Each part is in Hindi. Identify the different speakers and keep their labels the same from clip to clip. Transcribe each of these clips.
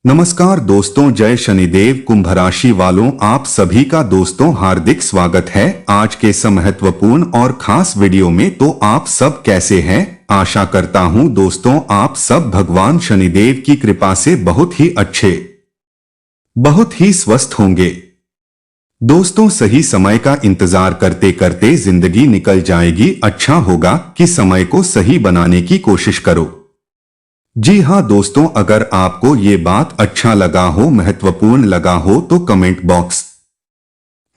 Speaker 1: नमस्कार दोस्तों, जय शनिदेव। कुंभ राशि वालों, आप सभी का दोस्तों हार्दिक स्वागत है आज के इस महत्वपूर्ण और खास वीडियो में। तो आप सब कैसे हैं? आशा करता हूं दोस्तों आप सब भगवान शनिदेव की कृपा से बहुत ही अच्छे, बहुत ही स्वस्थ होंगे। दोस्तों, सही समय का इंतजार करते करते जिंदगी निकल जाएगी। अच्छा होगा कि समय को सही बनाने की कोशिश करो। जी हाँ दोस्तों, अगर आपको ये बात अच्छा लगा हो, महत्वपूर्ण लगा हो, तो कमेंट बॉक्स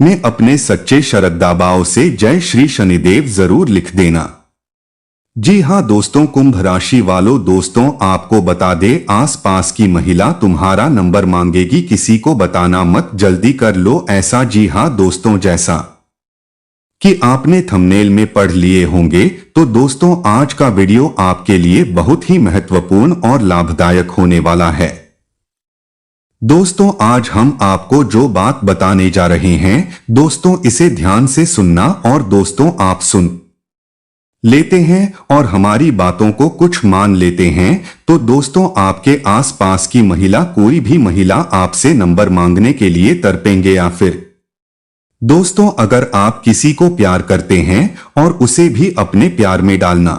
Speaker 1: में अपने सच्चे श्रद्धाभाव से जय श्री शनिदेव जरूर लिख देना। जी हाँ दोस्तों, कुंभ राशि वालों, दोस्तों आपको बता दे, आसपास की महिला तुम्हारा नंबर मांगेगी। किसी को बताना मत, जल्दी कर लो ऐसा। जी हाँ दोस्तों, जैसा कि आपने थंबनेल में पढ़ लिए होंगे, तो दोस्तों आज का वीडियो आपके लिए बहुत ही महत्वपूर्ण और लाभदायक होने वाला है। दोस्तों आज हम आपको जो बात बताने जा रहे हैं, दोस्तों इसे ध्यान से सुनना। और दोस्तों आप सुन लेते हैं और हमारी बातों को कुछ मान लेते हैं, तो दोस्तों आपके आसपास की महिला, कोई भी महिला आपसे नंबर मांगने के लिए तड़पेंगे। या फिर दोस्तों अगर आप किसी को प्यार करते हैं और उसे भी अपने प्यार में डालना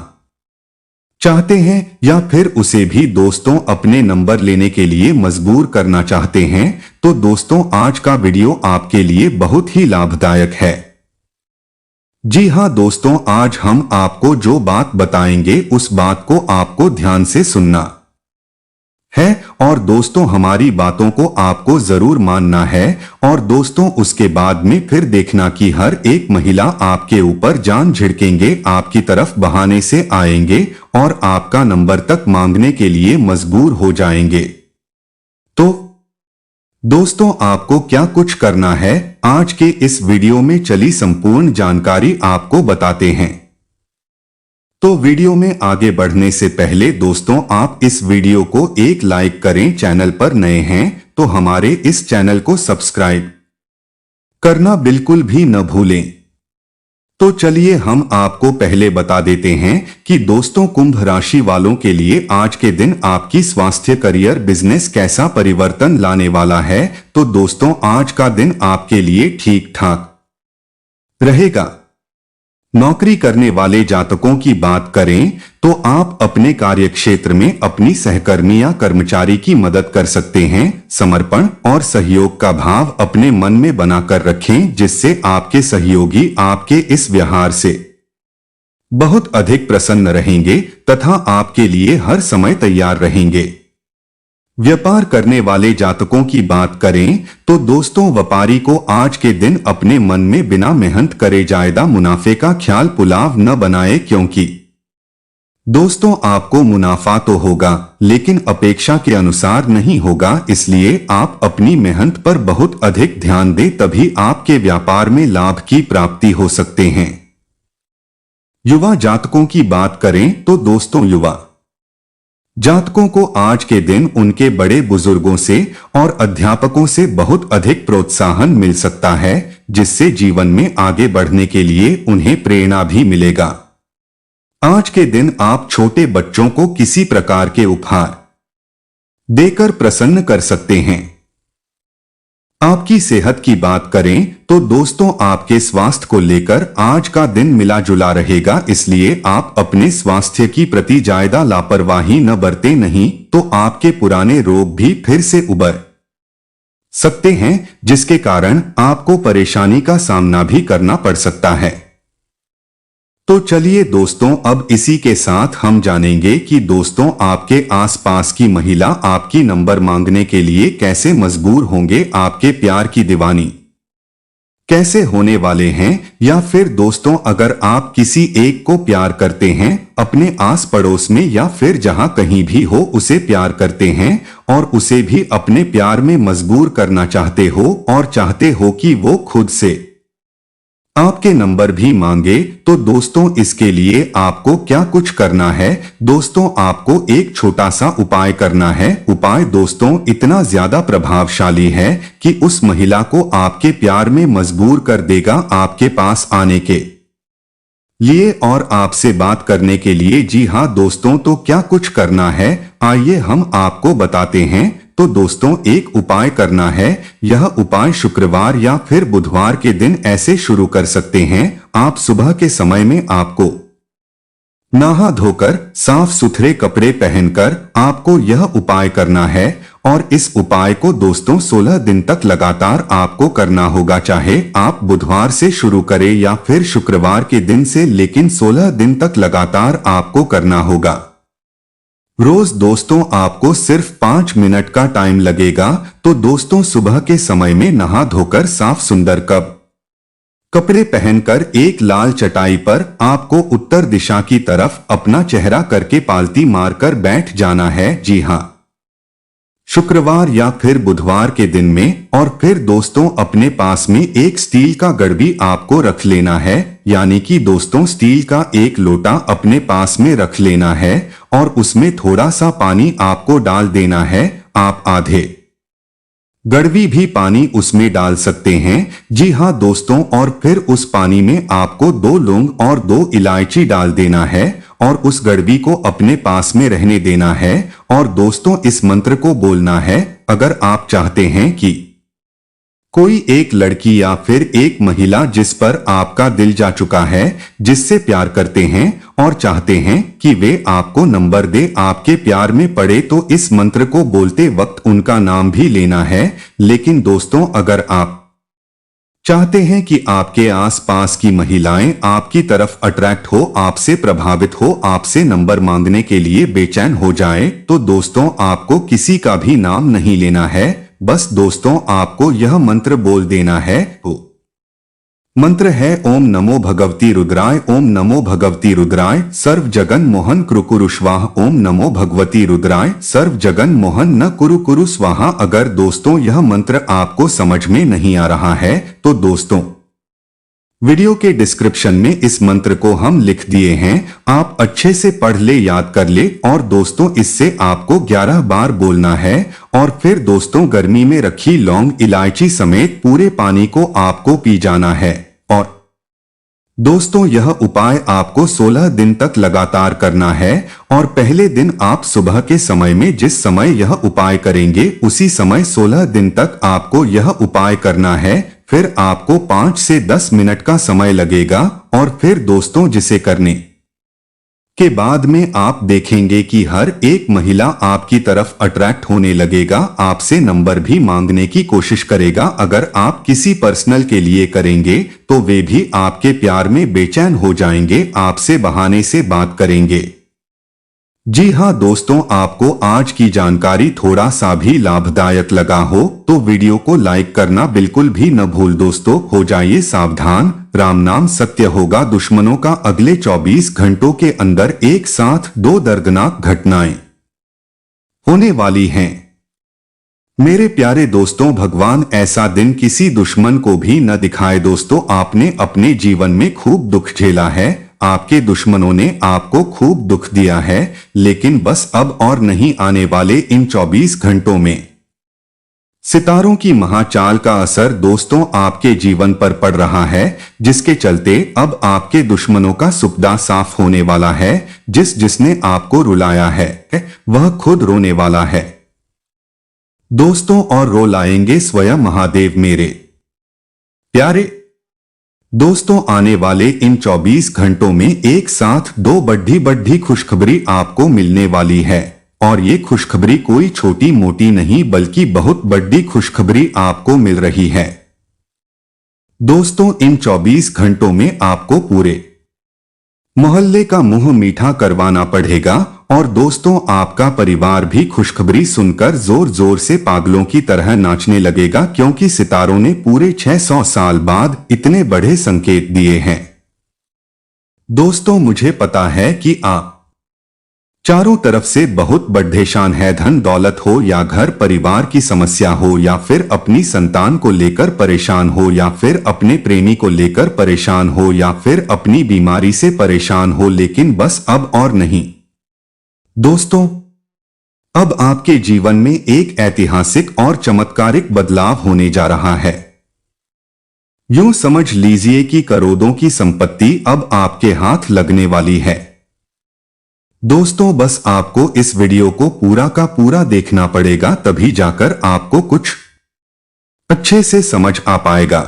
Speaker 1: चाहते हैं, या फिर उसे भी दोस्तों अपने नंबर लेने के लिए मजबूर करना चाहते हैं, तो दोस्तों आज का वीडियो आपके लिए बहुत ही लाभदायक है। जी हाँ दोस्तों, आज हम आपको जो बात बताएंगे उस बात को आपको ध्यान से सुनना है। और दोस्तों हमारी बातों को आपको जरूर मानना है। और दोस्तों उसके बाद में फिर देखना कि हर एक महिला आपके ऊपर जान झिड़केंगे, आपकी तरफ बहाने से आएंगे और आपका नंबर तक मांगने के लिए मजबूर हो जाएंगे। तो दोस्तों आपको क्या कुछ करना है, आज के इस वीडियो में चली संपूर्ण जानकारी आपको बताते हैं। तो वीडियो में आगे बढ़ने से पहले दोस्तों आप इस वीडियो को एक लाइक करें। चैनल पर नए हैं तो हमारे इस चैनल को सब्सक्राइब करना बिल्कुल भी न भूलें। तो चलिए हम आपको पहले बता देते हैं कि दोस्तों कुंभ राशि वालों के लिए आज के दिन आपकी स्वास्थ्य, करियर, बिजनेस कैसा परिवर्तन लाने वाला है। तो दोस्तों आज का दिन आपके लिए ठीक ठाक रहेगा। नौकरी करने वाले जातकों की बात करें तो आप अपने कार्यक्षेत्र में अपनी सहकर्मी या कर्मचारी की मदद कर सकते हैं। समर्पण और सहयोग का भाव अपने मन में बनाकर रखें, जिससे आपके सहयोगी आपके इस व्यवहार से बहुत अधिक प्रसन्न रहेंगे तथा आपके लिए हर समय तैयार रहेंगे। व्यापार करने वाले जातकों की बात करें तो दोस्तों व्यापारी को आज के दिन अपने मन में बिना मेहनत करे ज्यादा मुनाफे का ख्याल पुलाव न बनाए, क्योंकि दोस्तों आपको मुनाफा तो होगा लेकिन अपेक्षा के अनुसार नहीं होगा। इसलिए आप अपनी मेहनत पर बहुत अधिक ध्यान दें, तभी आपके व्यापार में लाभ की प्राप्ति हो सकते हैं। युवा जातकों की बात करें तो दोस्तों युवा जातकों को आज के दिन उनके बड़े बुजुर्गों से और अध्यापकों से बहुत अधिक प्रोत्साहन मिल सकता है, जिससे जीवन में आगे बढ़ने के लिए उन्हें प्रेरणा भी मिलेगा। आज के दिन आप छोटे बच्चों को किसी प्रकार के उपहार देकर प्रसन्न कर सकते हैं। आपकी सेहत की बात करें तो दोस्तों आपके स्वास्थ्य को लेकर आज का दिन मिला जुला रहेगा, इसलिए आप अपने स्वास्थ्य की प्रति ज्यादा लापरवाही न बरतें, नहीं तो आपके पुराने रोग भी फिर से उभर सकते हैं, जिसके कारण आपको परेशानी का सामना भी करना पड़ सकता है। तो चलिए दोस्तों अब इसी के साथ हम जानेंगे कि दोस्तों आपके आसपास की महिला आपकी नंबर मांगने के लिए कैसे मजबूर होंगे, आपके प्यार की दीवानी कैसे होने वाले हैं। या फिर दोस्तों अगर आप किसी एक को प्यार करते हैं, अपने आस पड़ोस में या फिर जहां कहीं भी हो उसे प्यार करते हैं और उसे भी अपने प्यार में मजबूर करना चाहते हो और चाहते हो कि वो खुद से आपके नंबर भी मांगे, तो दोस्तों इसके लिए आपको क्या कुछ करना है। दोस्तों आपको एक छोटा सा उपाय करना है। उपाय दोस्तों इतना ज्यादा प्रभावशाली है कि उस महिला को आपके प्यार में मजबूर कर देगा आपके पास आने के लिए और आपसे बात करने के लिए। जी हाँ दोस्तों, तो क्या कुछ करना है आइए हम आपको बताते हैं। तो दोस्तों एक उपाय करना है। यह उपाय शुक्रवार या फिर बुधवार के दिन ऐसे शुरू कर सकते हैं। आप सुबह के समय में आपको नहा धोकर साफ सुथरे कपड़े पहनकर आपको यह उपाय करना है और इस उपाय को दोस्तों 16 दिन तक लगातार आपको करना होगा। चाहे आप बुधवार से शुरू करें या फिर शुक्रवार के दिन से, लेकिन 16 दिन तक लगातार आपको करना होगा। रोज दोस्तों आपको सिर्फ 5 मिनट का टाइम लगेगा। तो दोस्तों सुबह के समय में नहा धोकर साफ सुंदर कपड़े पहनकर एक लाल चटाई पर आपको उत्तर दिशा की तरफ अपना चेहरा करके पालती मारकर बैठ जाना है। जी हाँ, शुक्रवार या फिर बुधवार के दिन में। और फिर दोस्तों अपने पास में एक स्टील का गड़बी आपको रख लेना है, यानी कि दोस्तों स्टील का एक लोटा अपने पास में रख लेना है और उसमें थोड़ा सा पानी आपको डाल देना है। आप आधे गड़बी भी पानी उसमें डाल सकते हैं। जी हाँ दोस्तों, और फिर उस पानी में आपको 2 लौंग और 2 इलायची डाल देना है और उस गड़बी को अपने पास में रहने देना है। और दोस्तों इस मंत्र को बोलना है। अगर आप चाहते हैं कि कोई एक लड़की या फिर एक महिला जिस पर आपका दिल जा चुका है, जिससे प्यार करते हैं और चाहते हैं कि वे आपको नंबर दे, आपके प्यार में पड़े, तो इस मंत्र को बोलते वक्त उनका नाम भी लेना है। लेकिन दोस्तों अगर आप चाहते हैं कि आपके आसपास की महिलाएं आपकी तरफ अट्रैक्ट हो, आपसे प्रभावित हो, आपसे नंबर मांगने के लिए बेचैन हो जाए, तो दोस्तों आपको किसी का भी नाम नहीं लेना है। बस दोस्तों आपको यह मंत्र बोल देना है। मंत्र है ओम नमो भगवती रुद्राय, ओम नमो भगवती रुद्राय, सर्व जगन मोहन कुरु स्वाहा, ओम नमो भगवती रुद्राय, सर्व जगन मोहन न कुरु स्वाहा। अगर दोस्तों यह मंत्र आपको समझ में नहीं आ रहा है तो दोस्तों वीडियो के डिस्क्रिप्शन में इस मंत्र को हम लिख दिए हैं, आप अच्छे से पढ़ ले, याद कर ले। और दोस्तों इससे आपको 11 बार बोलना है और फिर दोस्तों गर्मी में रखी लौंग इलायची समेत पूरे पानी को आपको पी जाना है। और दोस्तों यह उपाय आपको 16 दिन तक लगातार करना है और पहले दिन आप सुबह के समय में जिस समय यह उपाय करेंगे उसी समय 16 दिन तक आपको यह उपाय करना है। फिर आपको 5 से 10 मिनट का समय लगेगा और फिर दोस्तों जिसे करने के बाद में आप देखेंगे कि हर एक महिला आपकी तरफ अट्रैक्ट होने लगेगा, आपसे नंबर भी मांगने की कोशिश करेगा। अगर आप किसी पर्सनल के लिए करेंगे तो वे भी आपके प्यार में बेचैन हो जाएंगे, आपसे बहाने से बात करेंगे। जी हाँ दोस्तों, आपको आज की जानकारी थोड़ा सा भी लाभदायक लगा हो तो वीडियो को लाइक करना बिल्कुल भी न भूल। दोस्तों हो जाइए सावधान, राम नाम सत्य होगा। दुश्मनों का अगले 24 घंटों के अंदर एक साथ 2 दर्दनाक घटनाएं होने वाली हैं। मेरे प्यारे दोस्तों, भगवान ऐसा दिन किसी दुश्मन को भी न दिखाए। दोस्तों आपने अपने जीवन में खूब दुख झेला है, आपके दुश्मनों ने आपको खूब दुख दिया है, लेकिन बस अब और नहीं, आने वाले इन 24 घंटों में सितारों की महाचाल का असर दोस्तों आपके जीवन पर पड़ रहा है, जिसके चलते अब आपके दुश्मनों का सुपड़ा साफ होने वाला है। जिसने आपको रुलाया है वह खुद रोने वाला है दोस्तों, और रो लाएंगे स्वयं महादेव। मेरे प्यारे दोस्तों आने वाले इन 24 घंटों में एक साथ 2 बड़ी खुशखबरी आपको मिलने वाली है। और ये खुशखबरी कोई छोटी मोटी नहीं बल्कि बहुत बड़ी खुशखबरी आपको मिल रही है। दोस्तों इन 24 घंटों में आपको पूरे मोहल्ले का मुंह मीठा करवाना पड़ेगा और दोस्तों आपका परिवार भी खुशखबरी सुनकर जोर जोर से पागलों की तरह नाचने लगेगा, क्योंकि सितारों ने पूरे 600 साल बाद इतने बड़े संकेत दिए हैं। दोस्तों मुझे पता है कि आप चारों तरफ से बहुत परेशान है, धन दौलत हो या घर परिवार की समस्या हो या फिर अपनी संतान को लेकर परेशान हो या फिर अपने प्रेमी को लेकर परेशान हो या फिर अपनी बीमारी से परेशान हो, लेकिन बस अब और नहीं दोस्तों, अब आपके जीवन में एक ऐतिहासिक और चमत्कारिक बदलाव होने जा रहा है। यूं समझ लीजिए कि करोड़ों की संपत्ति अब आपके हाथ लगने वाली है। दोस्तों बस आपको इस वीडियो को पूरा का पूरा देखना पड़ेगा, तभी जाकर आपको कुछ अच्छे से समझ आ पाएगा।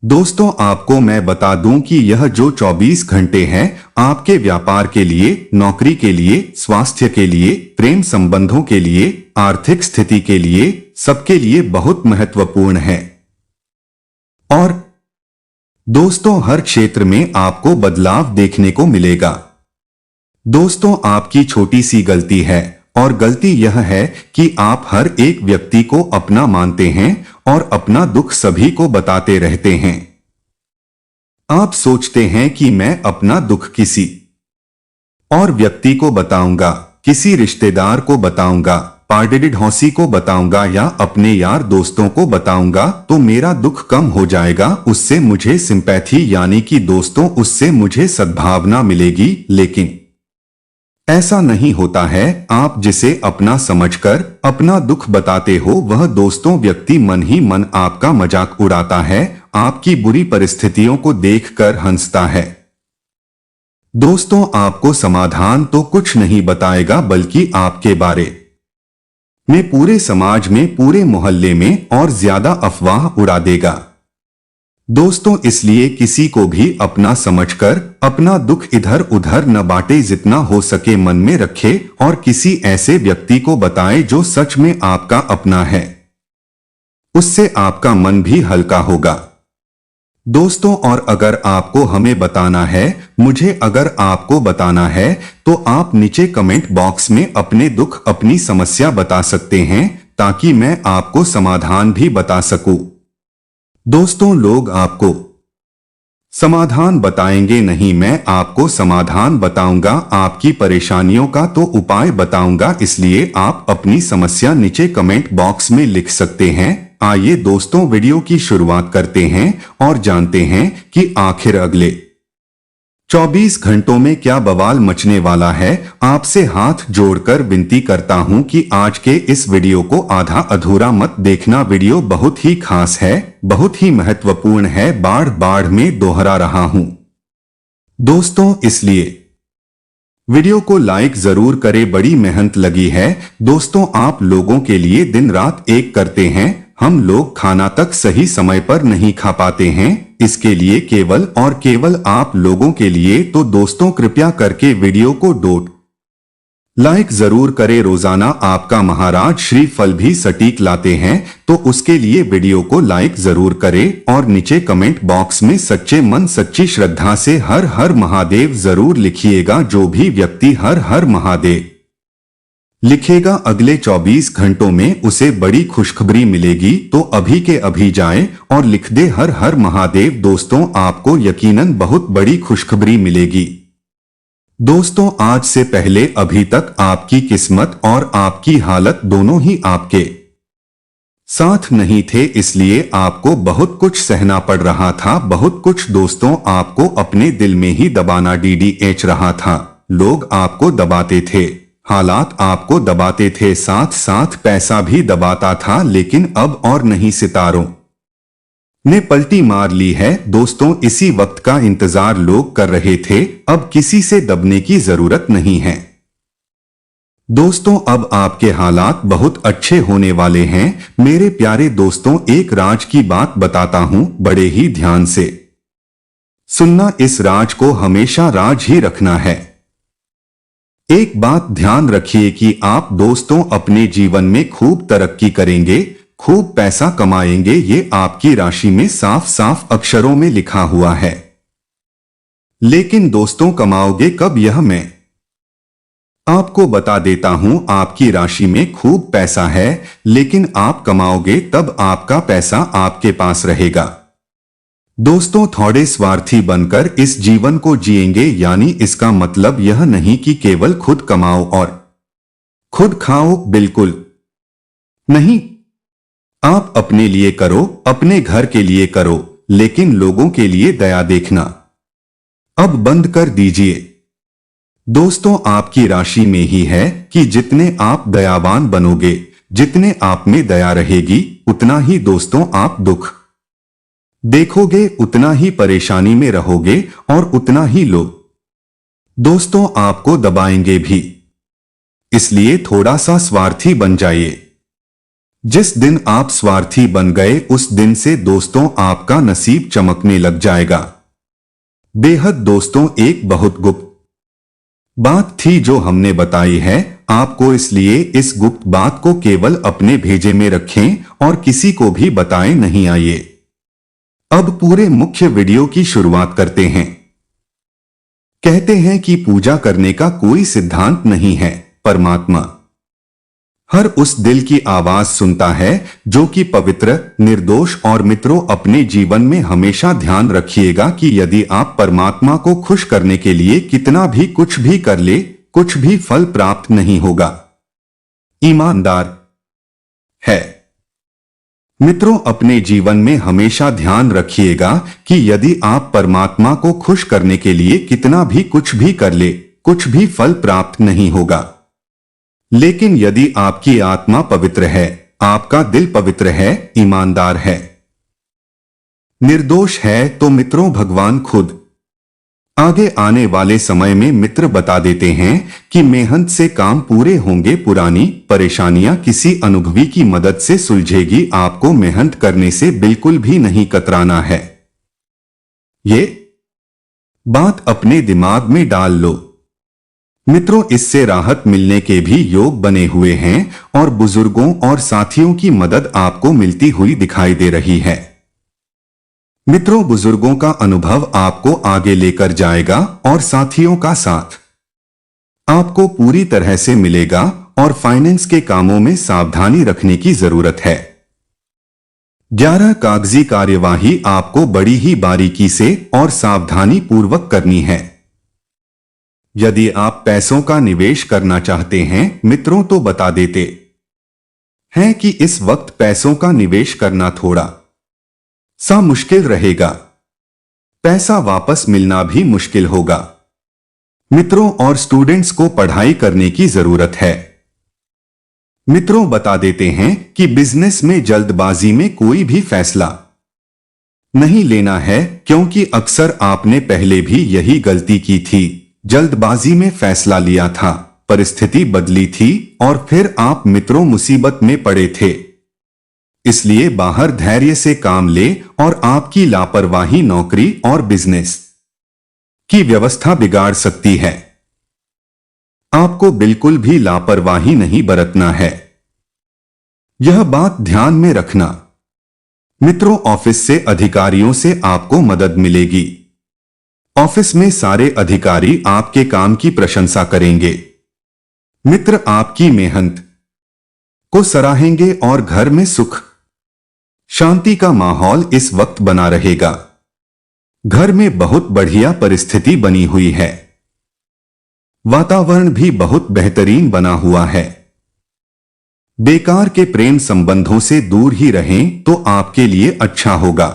Speaker 1: दोस्तों आपको मैं बता दूं कि यह जो 24 घंटे हैं आपके व्यापार के लिए, नौकरी के लिए, स्वास्थ्य के लिए, प्रेम संबंधों के लिए, आर्थिक स्थिति के लिए, सबके लिए बहुत महत्वपूर्ण है। और दोस्तों हर क्षेत्र में आपको बदलाव देखने को मिलेगा। दोस्तों आपकी छोटी सी गलती है, और गलती यह है कि आप हर एक व्यक्ति को अपना मानते हैं और अपना दुख सभी को बताते रहते हैं। आप सोचते हैं कि मैं अपना दुख किसी और व्यक्ति को बताऊंगा, किसी रिश्तेदार को बताऊंगा, पार्टिडहौसी को बताऊंगा या अपने यार दोस्तों को बताऊंगा तो मेरा दुख कम हो जाएगा, उससे मुझे सिंपैथी यानी कि दोस्तों उससे मुझे सद्भावना मिलेगी। लेकिन ऐसा नहीं होता है। आप जिसे अपना समझकर अपना दुख बताते हो वह दोस्तों व्यक्ति मन ही मन आपका मजाक उड़ाता है, आपकी बुरी परिस्थितियों को देखकर हंसता है। दोस्तों आपको समाधान तो कुछ नहीं बताएगा, बल्कि आपके बारे में पूरे समाज में, पूरे मोहल्ले में और ज्यादा अफवाह उड़ा देगा। दोस्तों इसलिए किसी को भी अपना समझकर अपना दुख इधर उधर न बांटे, जितना हो सके मन में रखे और किसी ऐसे व्यक्ति को बताए जो सच में आपका अपना है। उससे आपका मन भी हल्का होगा। दोस्तों और अगर आपको हमें बताना है, मुझे अगर आपको बताना है तो आप नीचे कमेंट बॉक्स में अपने दुख, अपनी समस्या बता सकते हैं, ताकि मैं आपको समाधान भी बता सकूं। दोस्तों लोग आपको समाधान बताएंगे नहीं, मैं आपको समाधान बताऊंगा, आपकी परेशानियों का तो उपाय बताऊंगा। इसलिए आप अपनी समस्या नीचे कमेंट बॉक्स में लिख सकते हैं। आइए दोस्तों वीडियो की शुरुआत करते हैं और जानते हैं कि आखिर अगले 24 घंटों में क्या बवाल मचने वाला है। आपसे हाथ जोड़कर विनती करता हूं कि आज के इस वीडियो को आधा अधूरा मत देखना। वीडियो बहुत ही खास है, बहुत ही महत्वपूर्ण है, बार बार में दोहरा रहा हूं दोस्तों, इसलिए वीडियो को लाइक जरूर करें। बड़ी मेहनत लगी है दोस्तों, आप लोगों के लिए दिन रात एक करते हैं। हम लोग खाना तक सही समय पर नहीं खा पाते हैं, इसके लिए केवल और केवल आप लोगों के लिए। तो दोस्तों कृपया करके वीडियो को लाइक जरूर करें। रोजाना आपका महाराज श्री फल भी सटीक लाते हैं, तो उसके लिए वीडियो को लाइक जरूर करें और नीचे कमेंट बॉक्स में सच्चे मन सच्ची श्रद्धा से हर हर महादेव जरूर लिखिएगा। जो भी व्यक्ति हर हर महादेव लिखेगा अगले 24 घंटों में उसे बड़ी खुशखबरी मिलेगी। तो अभी के अभी जाए और लिख दे हर हर महादेव। दोस्तों आपको यकीनन बहुत बड़ी खुशखबरी मिलेगी। दोस्तों आज से पहले अभी तक आपकी किस्मत और आपकी हालत दोनों ही आपके साथ नहीं थे, इसलिए आपको बहुत कुछ सहना पड़ रहा था। बहुत कुछ दोस्तों आपको अपने दिल में ही दबाना DDH रहा था। लोग आपको दबाते थे, हालात आपको दबाते थे, साथ साथ पैसा भी दबाता था। लेकिन अब और नहीं, सितारों ने पलटी मार ली है। दोस्तों इसी वक्त का इंतजार लोग कर रहे थे, अब किसी से दबने की जरूरत नहीं है। दोस्तों अब आपके हालात बहुत अच्छे होने वाले हैं मेरे प्यारे दोस्तों। एक राज की बात बताता हूं, बड़े ही ध्यान से सुनना। इस राज को हमेशा राज ही रखना है। एक बात ध्यान रखिए कि आप दोस्तों अपने जीवन में खूब तरक्की करेंगे, खूब पैसा कमाएंगे। ये आपकी राशि में साफ साफ अक्षरों में लिखा हुआ है। लेकिन दोस्तों कमाओगे कब, यह मैं आपको बता देता हूं। आपकी राशि में खूब पैसा है, लेकिन आप कमाओगे तब आपका पैसा आपके पास रहेगा। दोस्तों थोड़े स्वार्थी बनकर इस जीवन को जिएंगे, यानी इसका मतलब यह नहीं कि केवल खुद कमाओ और खुद खाओ, बिल्कुल नहीं। आप अपने लिए करो, अपने घर के लिए करो, लेकिन लोगों के लिए दया देखना अब बंद कर दीजिए। दोस्तों आपकी राशि में ही है कि जितने आप दयावान बनोगे, जितने आप में दया रहेगी, उतना ही दोस्तों आप दुख देखोगे, उतना ही परेशानी में रहोगे और उतना ही लोग दोस्तों आपको दबाएंगे भी, इसलिए थोड़ा सा स्वार्थी बन जाइए। जिस दिन आप स्वार्थी बन गए उस दिन से दोस्तों आपका नसीब चमकने लग जाएगा। बेहद दोस्तों, एक बहुत गुप्त बात थी जो हमने बताई है आपको, इसलिए इस गुप्त बात को केवल अपने भेजे में रखें और किसी को भी बताएं नहीं। आइए अब पूरे मुख्य वीडियो की शुरुआत करते हैं। कहते हैं कि पूजा करने का कोई सिद्धांत नहीं है, परमात्मा हर उस दिल की आवाज सुनता है जो कि पवित्र, निर्दोष और मित्रों अपने जीवन में हमेशा ध्यान रखिएगा कि यदि आप परमात्मा को खुश करने के लिए कितना भी कुछ भी कर ले, कुछ भी फल प्राप्त नहीं होगा। ईमानदार है मित्रों, अपने जीवन में हमेशा ध्यान रखिएगा कि यदि आप परमात्मा को खुश करने के लिए कितना भी कुछ भी कर ले, कुछ भी फल प्राप्त नहीं होगा। लेकिन यदि आपकी आत्मा पवित्र है, आपका दिल पवित्र है, ईमानदार है, निर्दोष है, तो मित्रों भगवान खुद आगे आने वाले समय में मित्र बता देते हैं कि मेहनत से काम पूरे होंगे, पुरानी परेशानियां किसी अनुभवी की मदद से सुलझेगी। आपको मेहनत करने से बिल्कुल भी नहीं कतराना है। ये बात अपने दिमाग में डाल लो मित्रों, इससे राहत मिलने के भी योग बने हुए हैं और बुजुर्गों और साथियों की मदद आपको मिलती हुई दिखाई दे रही है। मित्रों, बुजुर्गों का अनुभव आपको आगे लेकर जाएगा और साथियों का साथ आपको पूरी तरह से मिलेगा और फाइनेंस के कामों में सावधानी रखने की जरूरत है। 11 कागजी कार्यवाही आपको बड़ी ही बारीकी से और सावधानी पूर्वक करनी है। यदि आप पैसों का निवेश करना चाहते हैं मित्रों, तो बता देते हैं कि इस वक्त पैसों का निवेश करना थोड़ा सा मुश्किल रहेगा। पैसा वापस मिलना भी मुश्किल होगा मित्रों, और स्टूडेंट्स को पढ़ाई करने की जरूरत है। मित्रों, बता देते हैं कि बिजनेस में जल्दबाजी में कोई भी फैसला नहीं लेना है, क्योंकि अक्सर आपने पहले भी यही गलती की थी। जल्दबाजी में फैसला लिया था, परिस्थिति बदली थी और फिर आप मित्रों मुसीबत में पड़े थे। इसलिए बाहर धैर्य से काम ले और आपकी लापरवाही नौकरी और बिजनेस की व्यवस्था बिगाड़ सकती है। आपको बिल्कुल भी लापरवाही नहीं बरतना है, यह बात ध्यान में रखना। मित्रों, ऑफिस से अधिकारियों से आपको मदद मिलेगी। ऑफिस में सारे अधिकारी आपके काम की प्रशंसा करेंगे। मित्र आपकी मेहनत को सराहेंगे और घर में सुख शांति का माहौल इस वक्त बना रहेगा। घर में बहुत बढ़िया परिस्थिति बनी हुई है, वातावरण भी बहुत बेहतरीन बना हुआ है। बेकार के प्रेम संबंधों से दूर ही रहें तो आपके लिए अच्छा होगा,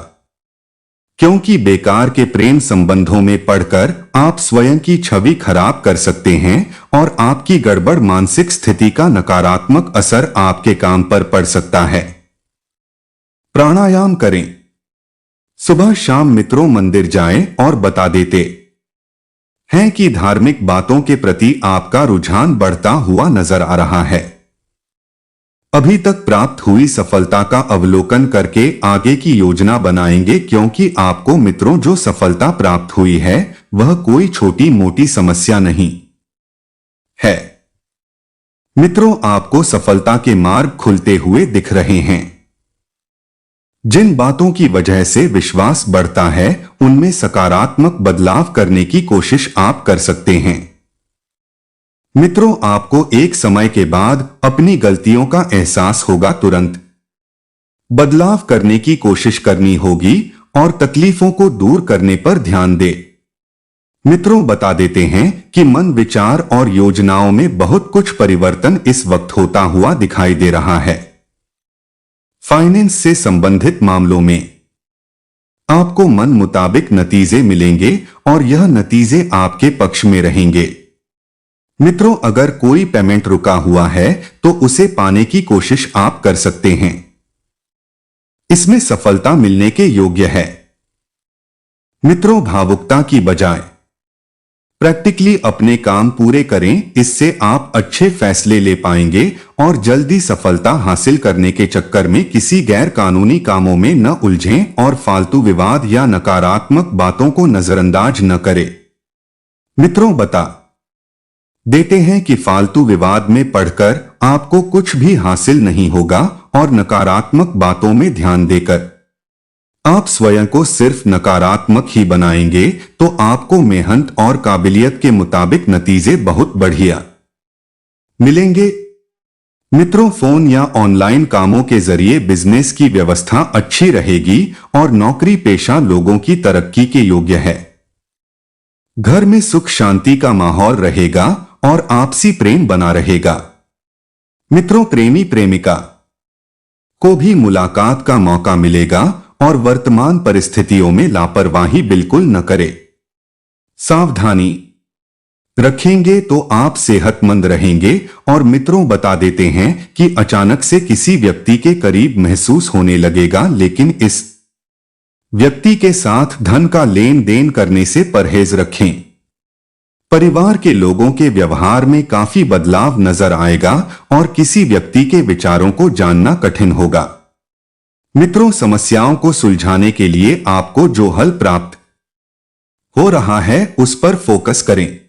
Speaker 1: क्योंकि बेकार के प्रेम संबंधों में पड़कर आप स्वयं की छवि खराब कर सकते हैं और आपकी गड़बड़ मानसिक स्थिति का नकारात्मक असर आपके काम पर पड़ सकता है। प्राणायाम करें। सुबह शाम मित्रों मंदिर जाएं और बता देते हैं कि धार्मिक बातों के प्रति आपका रुझान बढ़ता हुआ नजर आ रहा है। अभी तक प्राप्त हुई सफलता का अवलोकन करके आगे की योजना बनाएंगे, क्योंकि आपको मित्रों जो सफलता प्राप्त हुई है वह कोई छोटी मोटी समस्या नहीं है। मित्रों, आपको सफलता के मार्ग खुलते हुए दिख रहे हैं। जिन बातों की वजह से विश्वास बढ़ता है उनमें सकारात्मक बदलाव करने की कोशिश आप कर सकते हैं। मित्रों, आपको एक समय के बाद अपनी गलतियों का एहसास होगा, तुरंत बदलाव करने की कोशिश करनी होगी और तकलीफों को दूर करने पर ध्यान दे। मित्रों, बता देते हैं कि मन, विचार और योजनाओं में बहुत कुछ परिवर्तन इस वक्त होता हुआ दिखाई दे रहा है। फाइनेंस से संबंधित मामलों में आपको मन मुताबिक नतीजे मिलेंगे और यह नतीजे आपके पक्ष में रहेंगे। मित्रों, अगर कोई पेमेंट रुका हुआ है तो उसे पाने की कोशिश आप कर सकते हैं, इसमें सफलता मिलने के योग्य है। मित्रों, भावुकता की बजाय प्रैक्टिकली अपने काम पूरे करें, इससे आप अच्छे फैसले ले पाएंगे और जल्दी सफलता हासिल करने के चक्कर में किसी गैर कानूनी कामों में न उलझें और फालतू विवाद या नकारात्मक बातों को नजरअंदाज न करें। मित्रों, बता देते हैं कि फालतू विवाद में पढ़कर आपको कुछ भी हासिल नहीं होगा और नकारात्मक बातों में ध्यान देकर आप स्वयं को सिर्फ नकारात्मक ही बनाएंगे तो आपको मेहनत और काबिलियत के मुताबिक नतीजे बहुत बढ़िया मिलेंगे। मित्रों, फोन या ऑनलाइन कामों के जरिए बिजनेस की व्यवस्था अच्छी रहेगी और नौकरी पेशा लोगों की तरक्की के योग्य है। घर में सुख शांति का माहौल रहेगा और आपसी प्रेम बना रहेगा। मित्रों, प्रेमी प्रेमिका को भी मुलाकात का मौका मिलेगा और वर्तमान परिस्थितियों में लापरवाही बिल्कुल न करें। सावधानी रखेंगे तो आप सेहतमंद रहेंगे। और मित्रों, बता देते हैं कि अचानक से किसी व्यक्ति के करीब महसूस होने लगेगा, लेकिन इस व्यक्ति के साथ धन का लेन देन करने से परहेज रखें। परिवार के लोगों के व्यवहार में काफी बदलाव नजर आएगा और किसी व्यक्ति के विचारों को जानना कठिन होगा। मित्रों, समस्याओं को सुलझाने के लिए आपको जो हल प्राप्त हो रहा है उस पर फोकस करें।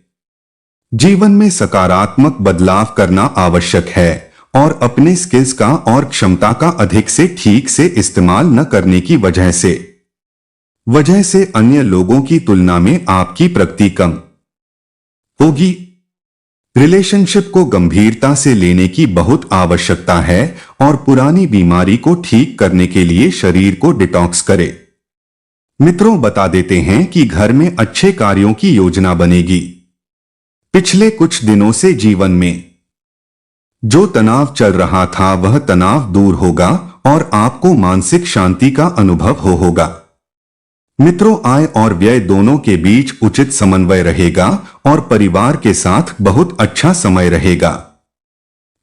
Speaker 1: जीवन में सकारात्मक बदलाव करना आवश्यक है और अपने स्किल्स का और क्षमता का अधिक से ठीक से इस्तेमाल न करने की वजह से अन्य लोगों की तुलना में आपकी प्रगति कम होगी। रिलेशनशिप को गंभीरता से लेने की बहुत आवश्यकता है और पुरानी बीमारी को ठीक करने के लिए शरीर को डिटॉक्स करें। मित्रों, बता देते हैं कि घर में अच्छे कार्यों की योजना बनेगी। पिछले कुछ दिनों से जीवन में जो तनाव चल रहा था वह तनाव दूर होगा और आपको मानसिक शांति का अनुभव होगा। मित्रों, आय और व्यय दोनों के बीच उचित समन्वय रहेगा और परिवार के साथ बहुत अच्छा समय रहेगा।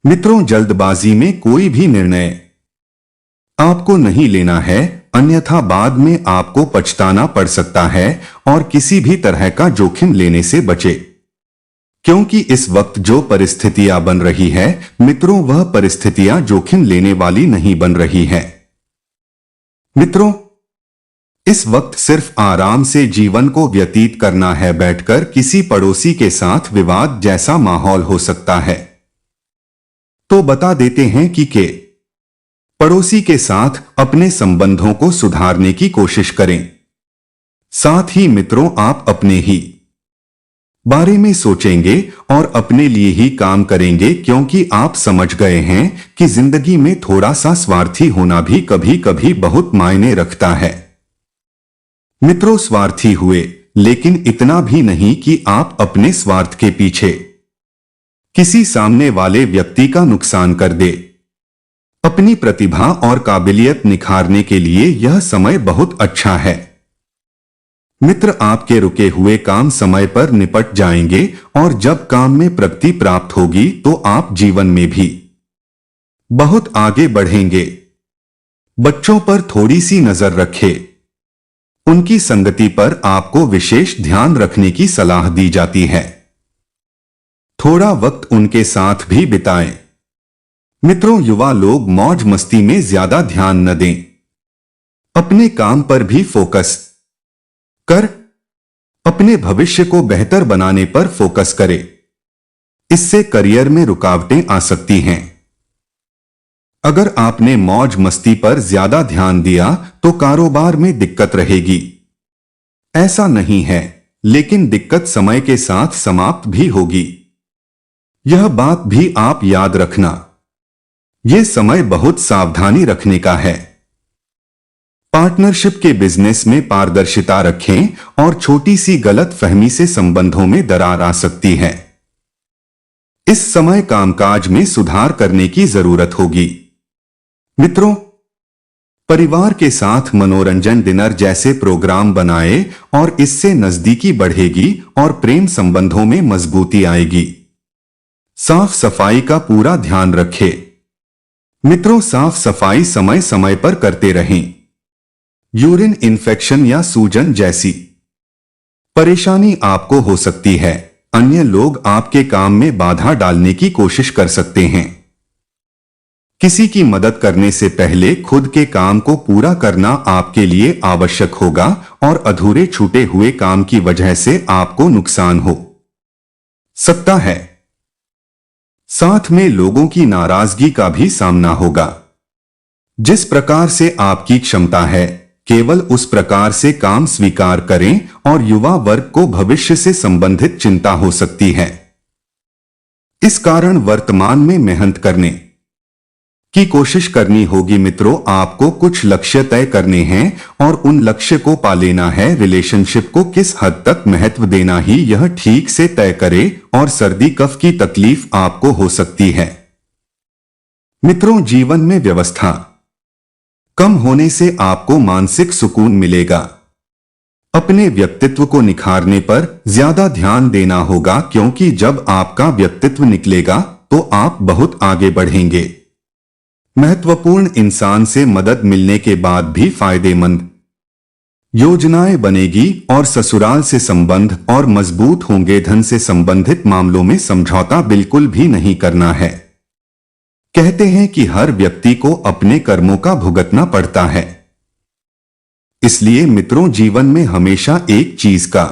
Speaker 1: मित्रों, जल्दबाजी में कोई भी निर्णय आपको नहीं लेना है, अन्यथा बाद में आपको पछताना पड़ सकता है। और किसी भी तरह का जोखिम लेने से बचे, क्योंकि इस वक्त जो परिस्थितियां बन रही है मित्रों, वह परिस्थितियां जोखिम लेने वाली नहीं बन रही है। मित्रों, इस वक्त सिर्फ आराम से जीवन को व्यतीत करना है। बैठकर किसी पड़ोसी के साथ विवाद जैसा माहौल हो सकता है। तो बता देते हैं कि पड़ोसी के साथ अपने संबंधों को सुधारने की कोशिश करें। साथ ही मित्रों, आप अपने ही बारे में सोचेंगे और अपने लिए ही काम करेंगे, क्योंकि आप समझ गए हैं कि जिंदगी में थोड़ा सा स्वार्थी होना भी कभी कभी बहुत मायने रखता है। मित्रों, स्वार्थी हुए, लेकिन इतना भी नहीं कि आप अपने स्वार्थ के पीछे किसी सामने वाले व्यक्ति का नुकसान कर दे। अपनी प्रतिभा और काबिलियत निखारने के लिए यह समय बहुत अच्छा है। मित्र, आपके रुके हुए काम समय पर निपट जाएंगे और जब काम में प्रगति प्राप्त होगी तो आप जीवन में भी बहुत आगे बढ़ेंगे। बच्चों पर थोड़ी सी नजर रखें। उनकी संगति पर आपको विशेष ध्यान रखने की सलाह दी जाती है। थोड़ा वक्त उनके साथ भी बिताएं। मित्रों, युवा लोग मौज मस्ती में ज्यादा ध्यान न दें। अपने काम पर भी फोकस कर अपने भविष्य को बेहतर बनाने पर फोकस करें। इससे करियर में रुकावटें आ सकती हैं। अगर आपने मौज मस्ती पर ज्यादा ध्यान दिया तो कारोबार में दिक्कत रहेगी। ऐसा नहीं है, लेकिन दिक्कत समय के साथ समाप्त भी होगी। यह बात भी आप याद रखना। यह समय बहुत सावधानी रखने का है। पार्टनरशिप के बिजनेस में पारदर्शिता रखें और छोटी सी गलत फहमी से संबंधों में दरार आ सकती है। इस समय कामकाज में सुधार करने की जरूरत होगी। मित्रों, परिवार के साथ मनोरंजन डिनर जैसे प्रोग्राम बनाएं और इससे नजदीकी बढ़ेगी और प्रेम संबंधों में मजबूती आएगी। साफ सफाई का पूरा ध्यान रखें। मित्रों, साफ सफाई समय समय पर करते रहें। यूरिन इन्फेक्शन या सूजन जैसी परेशानी आपको हो सकती है। अन्य लोग आपके काम में बाधा डालने की कोशिश कर सकते हैं। किसी की मदद करने से पहले खुद के काम को पूरा करना आपके लिए आवश्यक होगा और अधूरे छूटे हुए काम की वजह से आपको नुकसान हो सकता है। साथ में लोगों की नाराजगी का भी सामना होगा। जिस प्रकार से आपकी क्षमता है, केवल उस प्रकार से काम स्वीकार करें और युवा वर्ग को भविष्य से संबंधित चिंता हो सकती है। इस कारण वर्तमान में मेहनत करने की कोशिश करनी होगी। मित्रों, आपको कुछ लक्ष्य तय करने हैं और उन लक्ष्य को पा लेना है। रिलेशनशिप को किस हद तक महत्व देना ही यह ठीक से तय करे और सर्दी कफ की तकलीफ आपको हो सकती है। मित्रों, जीवन में व्यवस्था कम होने से आपको मानसिक सुकून मिलेगा। अपने व्यक्तित्व को निखारने पर ज्यादा ध्यान देना होगा, क्योंकि जब आपका व्यक्तित्व निकलेगा तो आप बहुत आगे बढ़ेंगे। महत्वपूर्ण इंसान से मदद मिलने के बाद भी फायदेमंद योजनाएं बनेगी और ससुराल से संबंध और मजबूत होंगे। धन से संबंधित मामलों में समझौता बिल्कुल भी नहीं करना है। कहते हैं कि हर व्यक्ति को अपने कर्मों का भुगतना पड़ता है। इसलिए मित्रों, जीवन में हमेशा एक चीज का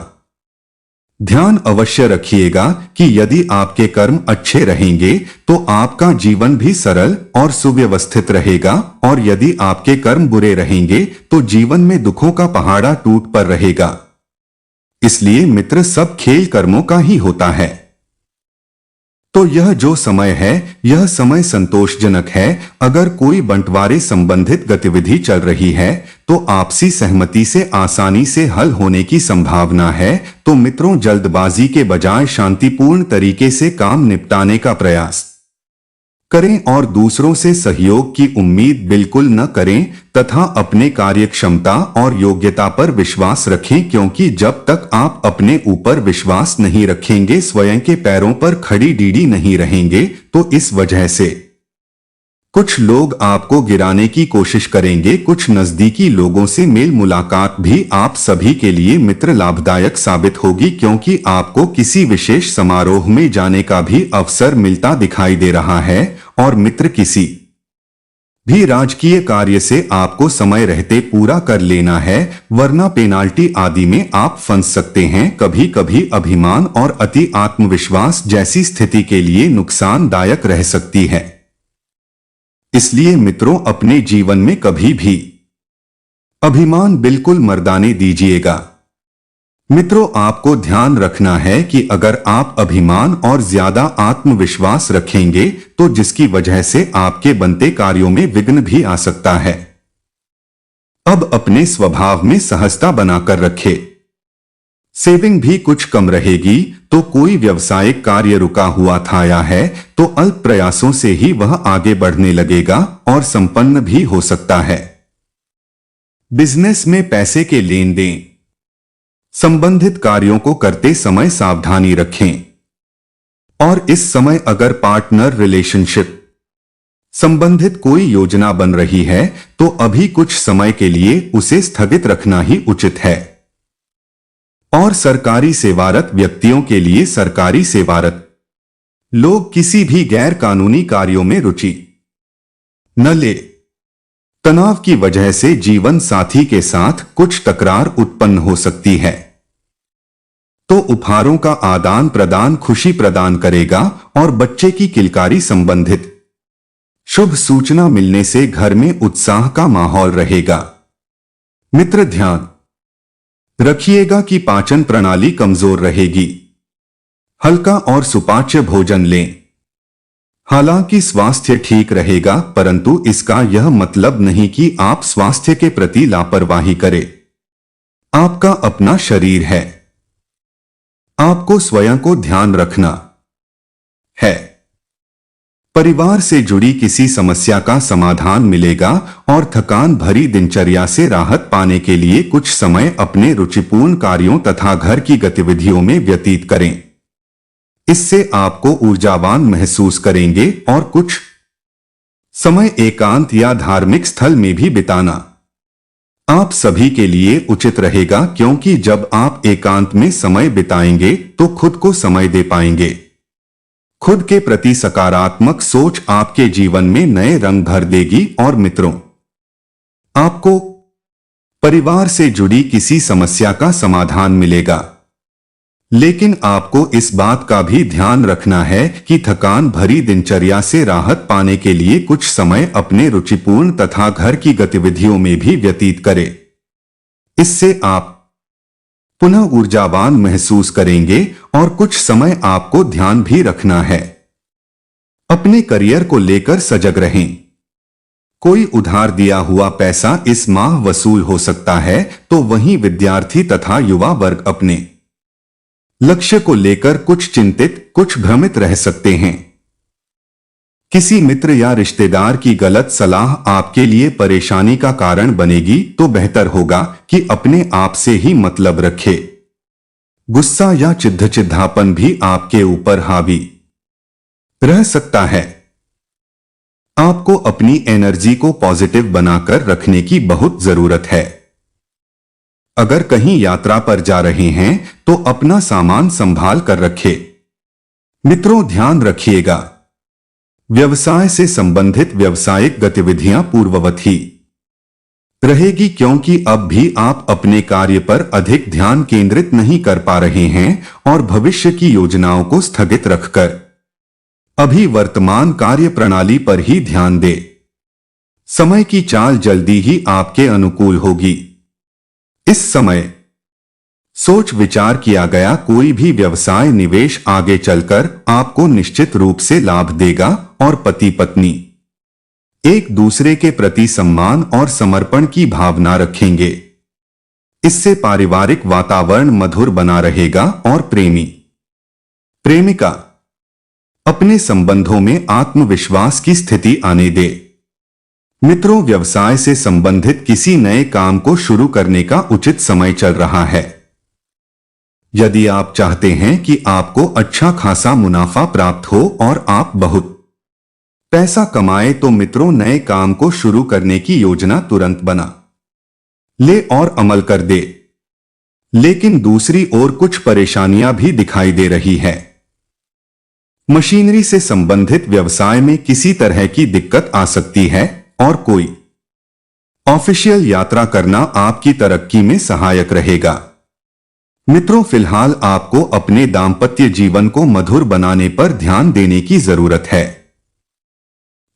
Speaker 1: ध्यान अवश्य रखिएगा कि यदि आपके कर्म अच्छे रहेंगे तो आपका जीवन भी सरल और सुव्यवस्थित रहेगा, और यदि आपके कर्म बुरे रहेंगे तो जीवन में दुखों का पहाड़ा टूट पर रहेगा। इसलिए मित्र, सब खेल कर्मों का ही होता है। तो यह जो समय है, यह समय संतोषजनक है। अगर कोई बंटवारे संबंधित गतिविधि चल रही है तो आपसी सहमति से आसानी से हल होने की संभावना है। तो मित्रों, जल्दबाजी के बजाय शांतिपूर्ण तरीके से काम निपटाने का प्रयास करें और दूसरों से सहयोग की उम्मीद बिल्कुल न करें तथा अपने कार्य क्षमता और योग्यता पर विश्वास रखें, क्योंकि जब तक आप अपने ऊपर विश्वास नहीं रखेंगे, स्वयं के पैरों पर खड़ी डीडी नहीं रहेंगे, तो इस वजह से कुछ लोग आपको गिराने की कोशिश करेंगे। कुछ नजदीकी लोगों से मेल मुलाकात भी आप सभी के लिए मित्र लाभदायक साबित होगी, क्योंकि आपको किसी विशेष समारोह में जाने का भी अवसर मिलता दिखाई दे रहा है। और मित्र, किसी भी राजकीय कार्य से आपको समय रहते पूरा कर लेना है, वरना पेनाल्टी आदि में आप फंस सकते हैं। कभी कभी अभिमान और अति आत्मविश्वास जैसी स्थिति के लिए नुकसानदायक रह सकती है। इसलिए मित्रों, अपने जीवन में कभी भी अभिमान बिल्कुल मर्दाने दीजिएगा। मित्रों, आपको ध्यान रखना है कि अगर आप अभिमान और ज्यादा आत्मविश्वास रखेंगे तो जिसकी वजह से आपके बनते कार्यों में विघ्न भी आ सकता है। अब अपने स्वभाव में सहजता बनाकर रखें। सेविंग भी कुछ कम रहेगी, तो कोई व्यवसायिक कार्य रुका हुआ था या है तो अल्प प्रयासों से ही वह आगे बढ़ने लगेगा और संपन्न भी हो सकता है। बिजनेस में पैसे के लेन देन संबंधित कार्यों को करते समय सावधानी रखें। और इस समय अगर पार्टनर रिलेशनशिप संबंधित कोई योजना बन रही है तो अभी कुछ समय के लिए उसे स्थगित रखना ही उचित है। और सरकारी सेवारत व्यक्तियों के लिए सरकारी सेवारत लोग किसी भी गैर कानूनी कार्यों में रुचि न ले। तनाव की वजह से जीवन साथी के साथ कुछ तकरार उत्पन्न हो सकती है, तो उपहारों का आदान प्रदान खुशी प्रदान करेगा और बच्चे की किलकारी संबंधित शुभ सूचना मिलने से घर में उत्साह का माहौल रहेगा। मित्र, ध्यान रखिएगा कि पाचन प्रणाली कमजोर रहेगी। हल्का और सुपाच्य भोजन लें। हालांकि स्वास्थ्य ठीक रहेगा, परंतु इसका यह मतलब नहीं कि आप स्वास्थ्य के प्रति लापरवाही करें। आपका अपना शरीर है, आपको स्वयं को ध्यान रखना है। परिवार से जुड़ी किसी समस्या का समाधान मिलेगा और थकान भरी दिनचर्या से राहत पाने के लिए कुछ समय अपने रुचिपूर्ण कार्यों तथा घर की गतिविधियों में व्यतीत करें। इससे आपको ऊर्जावान महसूस करेंगे और कुछ समय एकांत या धार्मिक स्थल में भी बिताना आप सभी के लिए उचित रहेगा, क्योंकि जब आप एकांत में समय बिताएंगे तो खुद को समय दे पाएंगे। खुद के प्रति सकारात्मक सोच आपके जीवन में नए रंग भर देगी। और मित्रों, आपको परिवार से जुड़ी किसी समस्या का समाधान मिलेगा, लेकिन आपको इस बात का भी ध्यान रखना है कि थकान भरी दिनचर्या से राहत पाने के लिए कुछ समय अपने रुचिपूर्ण तथा घर की गतिविधियों में भी व्यतीत करें। इससे आप पुनः ऊर्जावान महसूस करेंगे। और कुछ समय आपको ध्यान भी रखना है। अपने करियर को लेकर सजग रहें। कोई उधार दिया हुआ पैसा इस माह वसूल हो सकता है, तो वहीं विद्यार्थी तथा युवा वर्ग अपने लक्ष्य को लेकर कुछ चिंतित, कुछ भ्रमित रह सकते हैं। किसी मित्र या रिश्तेदार की गलत सलाह आपके लिए परेशानी का कारण बनेगी, तो बेहतर होगा कि अपने आप से ही मतलब रखें। गुस्सा या चिढ़चिढ़ापन भी आपके ऊपर हावी रह सकता है। आपको अपनी एनर्जी को पॉजिटिव बनाकर रखने की बहुत जरूरत है। अगर कहीं यात्रा पर जा रहे हैं तो अपना सामान संभाल कर रखें। मित्रों, ध्यान रखिएगा, व्यवसाय से संबंधित व्यावसायिक गतिविधियां पूर्ववत ही रहेगी, क्योंकि अब भी आप अपने कार्य पर अधिक ध्यान केंद्रित नहीं कर पा रहे हैं और भविष्य की योजनाओं को स्थगित रखकर अभी वर्तमान कार्य प्रणाली पर ही ध्यान दें। समय की चाल जल्दी ही आपके अनुकूल होगी। इस समय सोच विचार किया गया कोई भी व्यवसाय निवेश आगे चलकर आपको निश्चित रूप से लाभ देगा और पति पत्नी एक दूसरे के प्रति सम्मान और समर्पण की भावना रखेंगे। इससे पारिवारिक वातावरण मधुर बना रहेगा और प्रेमी प्रेमिका अपने संबंधों में आत्मविश्वास की स्थिति आने दे। मित्रों, व्यवसाय से संबंधित किसी नए काम को शुरू करने का उचित समय चल रहा है। यदि आप चाहते हैं कि आपको अच्छा खासा मुनाफा प्राप्त हो और आप बहुत पैसा कमाए, तो मित्रों, नए काम को शुरू करने की योजना तुरंत बना ले और अमल कर दे। लेकिन दूसरी ओर कुछ परेशानियां भी दिखाई दे रही है। मशीनरी से संबंधित व्यवसाय में किसी तरह की दिक्कत आ सकती है और कोई ऑफिशियल यात्रा करना आपकी तरक्की में सहायक रहेगा। मित्रों, फिलहाल आपको अपने दांपत्य जीवन को मधुर बनाने पर ध्यान देने की जरूरत है,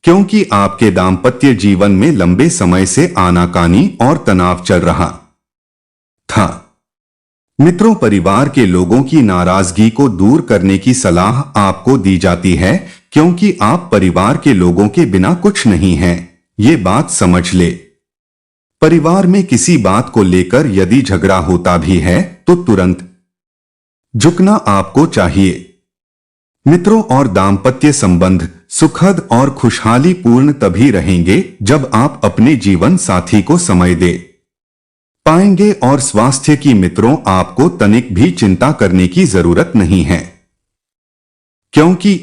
Speaker 1: क्योंकि आपके दांपत्य जीवन में लंबे समय से आनाकानी और तनाव चल रहा था। मित्रों, परिवार के लोगों की नाराजगी को दूर करने की सलाह आपको दी जाती है, क्योंकि आप परिवार के लोगों के बिना कुछ नहीं हैं, ये बात समझ ले। परिवार में किसी बात को लेकर यदि झगड़ा होता भी है तो तुरंत झुकना आपको चाहिए। मित्रों, और दांपत्य संबंध सुखद और खुशहाली पूर्ण तभी रहेंगे जब आप अपने जीवन साथी को समय दे पाएंगे। और स्वास्थ्य की मित्रों, आपको तनिक भी चिंता करने की जरूरत नहीं है, क्योंकि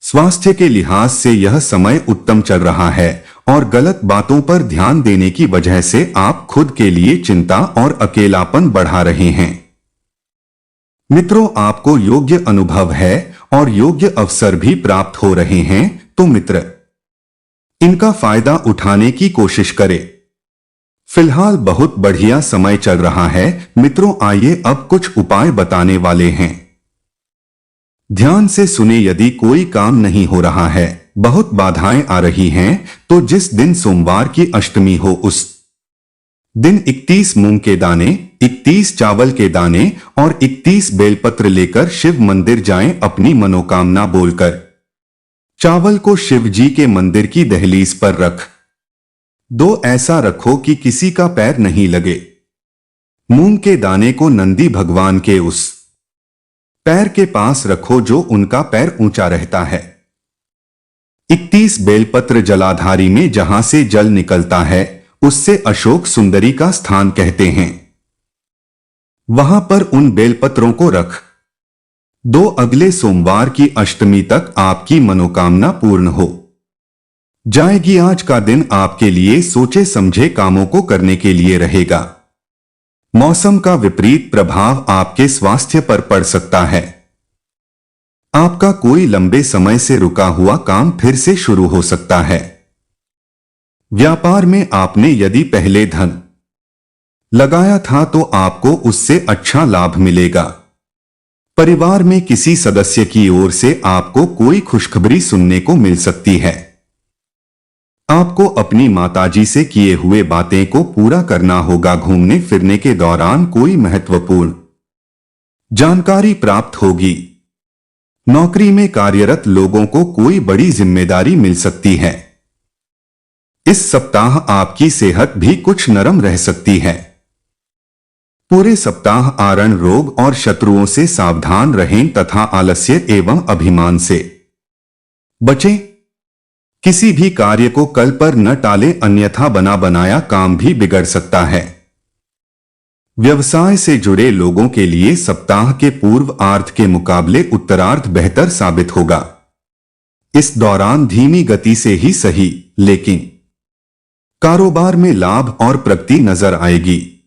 Speaker 1: स्वास्थ्य के लिहाज से यह समय उत्तम चल रहा है और गलत बातों पर ध्यान देने की वजह से आप खुद के लिए चिंता और अकेलापन बढ़ा रहे हैं। मित्रों, आपको योग्य अनुभव है और योग्य अवसर भी प्राप्त हो रहे हैं, तो मित्र इनका फायदा उठाने की कोशिश करें। फिलहाल बहुत बढ़िया समय चल रहा है। मित्रों, आइए अब कुछ उपाय बताने वाले हैं। ध्यान से सुने। यदि कोई काम नहीं हो रहा है, बहुत बाधाएं आ रही हैं, तो जिस दिन सोमवार की अष्टमी हो उस दिन 31 मूंग के दाने, 31 चावल के दाने और 31 बेलपत्र लेकर शिव मंदिर जाएं। अपनी मनोकामना बोलकर चावल को शिव जी के मंदिर की दहलीज पर रख दो। ऐसा रखो कि किसी का पैर नहीं लगे। मूंग के दाने को नंदी भगवान के उस पैर के पास रखो जो उनका पैर ऊंचा रहता है। 31 बेलपत्र जलाधारी में जहां से जल निकलता है, उससे अशोक सुंदरी का स्थान कहते हैं, वहां पर उन बेलपत्रों को रख दो। अगले सोमवार की अष्टमी तक आपकी मनोकामना पूर्ण हो। जाएगी। आज का दिन आपके लिए सोचे समझे कामों को करने के लिए रहेगा। मौसम का विपरीत प्रभाव आपके स्वास्थ्य पर पड़ सकता है। आपका कोई लंबे समय से रुका हुआ काम फिर से शुरू हो सकता है। व्यापार में आपने यदि पहले धन लगाया था तो आपको उससे अच्छा लाभ मिलेगा। परिवार में किसी सदस्य की ओर से आपको कोई खुशखबरी सुनने को मिल सकती है। आपको अपनी माताजी से किए हुए बातें को पूरा करना होगा। घूमने फिरने के दौरान कोई महत्वपूर्ण जानकारी प्राप्त होगी। नौकरी में कार्यरत लोगों को कोई बड़ी जिम्मेदारी मिल सकती है। इस सप्ताह आपकी सेहत भी कुछ नरम रह सकती है। पूरे सप्ताह आरण रोग और शत्रुओं से सावधान रहें तथा आलस्य एवं अभिमान से बचें। किसी भी कार्य को कल पर न टालें, अन्यथा बना बनाया काम भी बिगड़ सकता है। व्यवसाय से जुड़े लोगों के लिए सप्ताह के पूर्व आर्ध के मुकाबले उत्तरार्ध बेहतर साबित होगा। इस दौरान धीमी गति से ही सही, लेकिन कारोबार में लाभ और प्रगति नजर आएगी।